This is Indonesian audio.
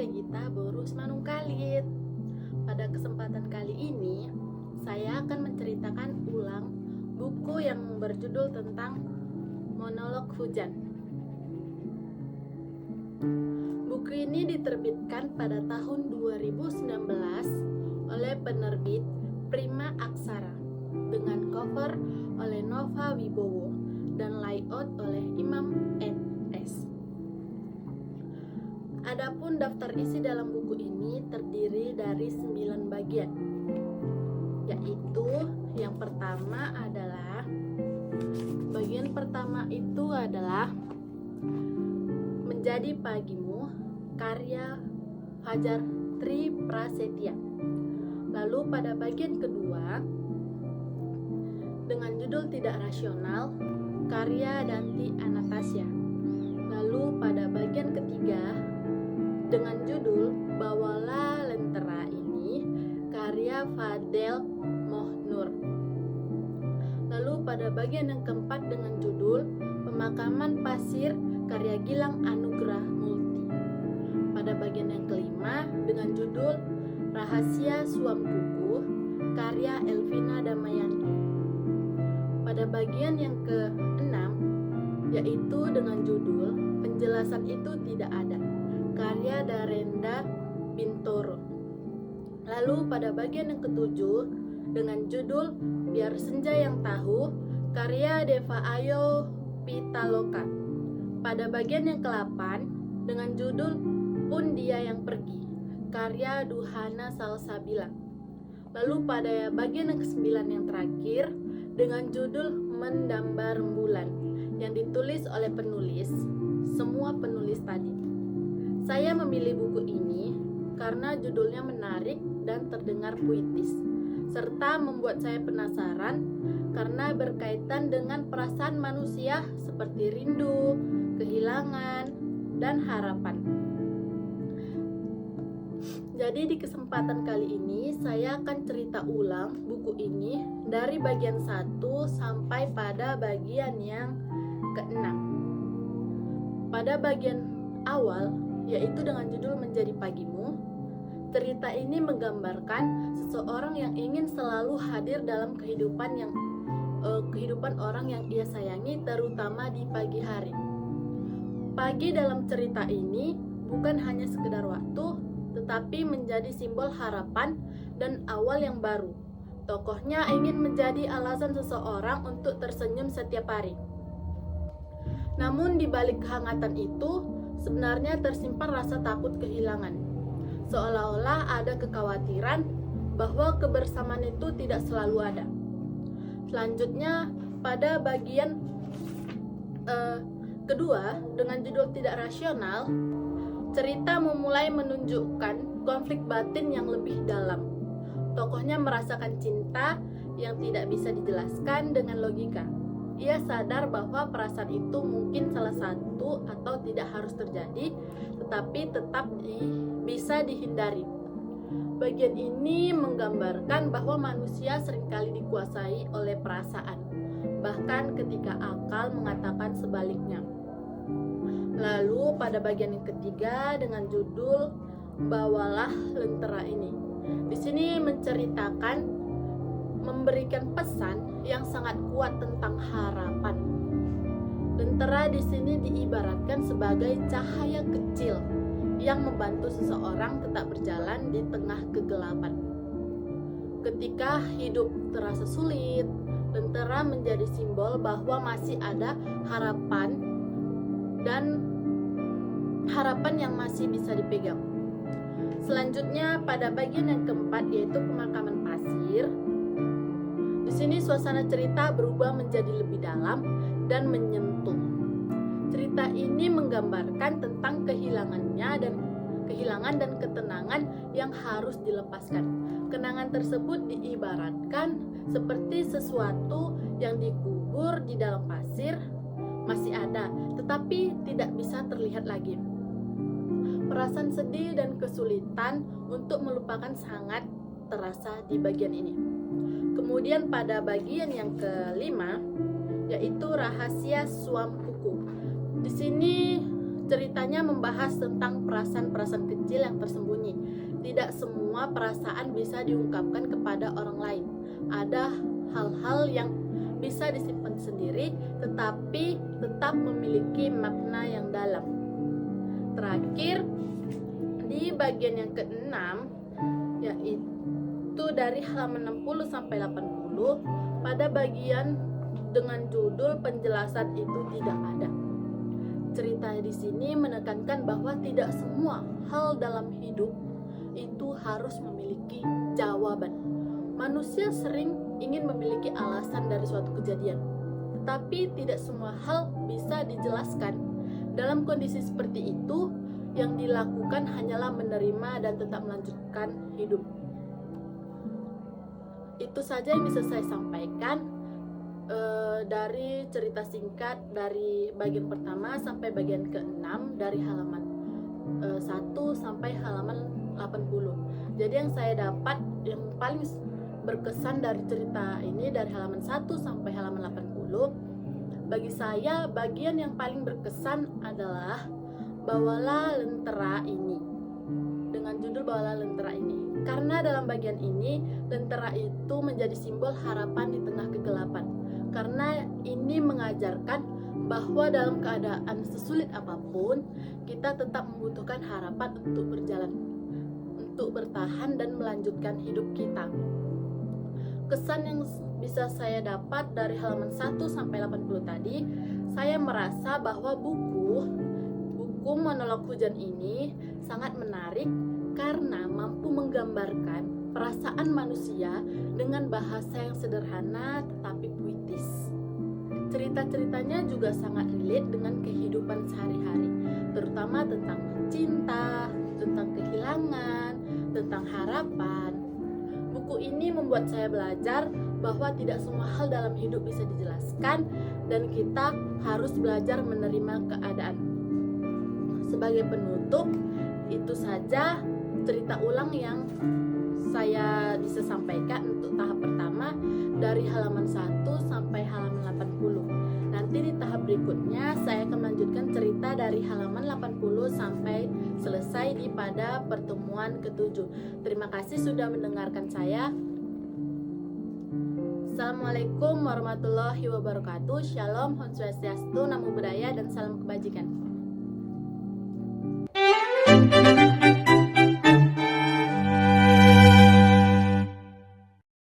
Regita Borus Manungkalit. Pada kesempatan kali ini, saya akan menceritakan ulang buku yang berjudul tentang Monolog Hujan. Buku ini diterbitkan pada tahun 2019 oleh penerbit Prima Aksara dengan cover oleh Nova Wibowo dan layout oleh Imam NS. Adapun daftar isi dalam buku ini terdiri dari 9 bagian, yaitu yang pertama adalah bagian pertama itu adalah Menjadi Pagimu, karya Fajar Tri Prasetya. Lalu pada bagian kedua dengan judul Tidak Rasional, karya Danti Anastasia. Lalu pada bagian ketiga dengan judul Bawalah Lentera Ini, karya Fadel Mohnur. Lalu pada bagian yang keempat dengan judul Pemakaman Pasir, karya Gilang Anugrah Multi. Pada bagian yang kelima dengan judul Rahasia Suam Buku, karya Elvina Damayanti. Pada bagian yang keenam yaitu dengan judul Penjelasan Itu Tidak Ada, karya Darenda Bintoro. Lalu pada bagian yang ketujuh dengan judul Biar Senja Yang Tahu, karya Deva Ayo Pitaloka. Pada bagian yang ke-8 dengan judul Pun Dia Yang Pergi, karya Duhana Salsabila. Lalu pada bagian yang ke-9 yang terakhir dengan judul Mendambar Rembulan yang ditulis oleh semua penulis tadi. Saya memilih buku ini karena judulnya menarik dan terdengar puitis, serta membuat saya penasaran karena berkaitan dengan perasaan manusia seperti rindu, kehilangan, dan harapan. Jadi di kesempatan kali ini saya akan cerita ulang buku ini dari bagian 1 sampai pada bagian yang ke-6. Pada bagian awal, yaitu dengan judul Menjadi Pagimu, cerita ini menggambarkan seseorang yang ingin selalu hadir dalam kehidupan orang yang ia sayangi, terutama di pagi hari. Pagi dalam cerita ini bukan hanya sekedar waktu, tetapi menjadi simbol harapan dan awal yang baru. Tokohnya ingin menjadi alasan seseorang untuk tersenyum setiap hari. Namun di balik kehangatan itu, sebenarnya tersimpan rasa takut kehilangan. Seolah-olah ada kekhawatiran bahwa kebersamaan itu tidak selalu ada. Selanjutnya pada bagian kedua dengan judul Tidak Rasional, cerita memulai menunjukkan konflik batin yang lebih dalam. Tokohnya merasakan cinta yang tidak bisa dijelaskan dengan logika. Ia sadar bahwa perasaan itu mungkin salah satu atau tidak harus terjadi, tetapi tetap bisa dihindari. Bagian ini menggambarkan bahwa manusia seringkali dikuasai oleh perasaan, bahkan ketika akal mengatakan sebaliknya. Lalu pada bagian yang ketiga dengan judul Bawalah Lentera Ini. Di sini menceritakan memberikan pesan yang sangat kuat tentang harapan. Lentera di sini diibaratkan sebagai cahaya kecil yang membantu seseorang tetap berjalan di tengah kegelapan. Ketika hidup terasa sulit, lentera menjadi simbol bahwa masih ada harapan dan harapan yang masih bisa dipegang. Selanjutnya pada bagian yang keempat yaitu Pemakaman Pasir. Di sini suasana cerita berubah menjadi lebih dalam dan menyentuh. Cerita ini menggambarkan tentang kehilangan dan ketenangan yang harus dilepaskan. Kenangan tersebut diibaratkan seperti sesuatu yang dikubur di dalam pasir, masih ada, tetapi tidak bisa terlihat lagi. Perasaan sedih dan kesulitan untuk melupakan sangat terasa di bagian ini. Kemudian pada bagian yang kelima yaitu Rahasia Suam Buku. Di sini Ceritanya membahas tentang perasaan-perasaan kecil yang tersembunyi. Tidak semua perasaan bisa diungkapkan kepada orang lain. Ada hal-hal yang bisa disimpan sendiri, tetapi tetap memiliki makna yang dalam. Terakhir, di bagian yang ke-6, yaitu dari halaman 60 sampai 80, pada bagian dengan judul penjelasan itu tidak ada. Cerita di sini menekankan bahwa tidak semua hal dalam hidup itu harus memiliki jawaban. Manusia sering ingin memiliki alasan dari suatu kejadian, tetapi tidak semua hal bisa dijelaskan. Dalam kondisi seperti itu, yang dilakukan hanyalah menerima dan tetap melanjutkan hidup. Itu saja yang bisa saya sampaikan dari cerita singkat dari bagian pertama sampai bagian ke-6 dari halaman 1 sampai halaman 80. Jadi yang saya dapat yang paling berkesan dari cerita ini dari halaman 1 sampai halaman 80, bagi saya bagian yang paling berkesan adalah Bawalah Lentera Ini, dengan judul Bawalah Lentera Ini. Karena dalam bagian ini lentera itu menjadi simbol harapan di tengah kegelapan. Karena ini mengajarkan bahwa dalam keadaan sesulit apapun, kita tetap membutuhkan harapan untuk berjalan, untuk bertahan dan melanjutkan hidup kita. Kesan yang bisa saya dapat dari halaman 1 sampai 80 tadi, saya merasa bahwa buku Monolog Hujan ini sangat menarik karena mampu menggambarkan perasaan manusia dengan bahasa yang sederhana tetapi puitis. Cerita-ceritanya juga sangat relate dengan kehidupan sehari-hari, terutama tentang cinta, tentang kehilangan, tentang harapan. Buku ini membuat saya belajar bahwa tidak semua hal dalam hidup bisa dijelaskan dan kita harus belajar menerima keadaan. Sebagai penutup, itu saja cerita ulang yang saya bisa sampaikan untuk tahap pertama dari halaman 1 sampai halaman 80. Nanti di tahap berikutnya saya akan melanjutkan cerita dari halaman 80 sampai selesai pada pertemuan ke-7. Terima kasih sudah mendengarkan saya. Assalamualaikum warahmatullahi wabarakatuh. Shalom, Om Swastiastu, Namo Buddhaya, dan salam kebajikan.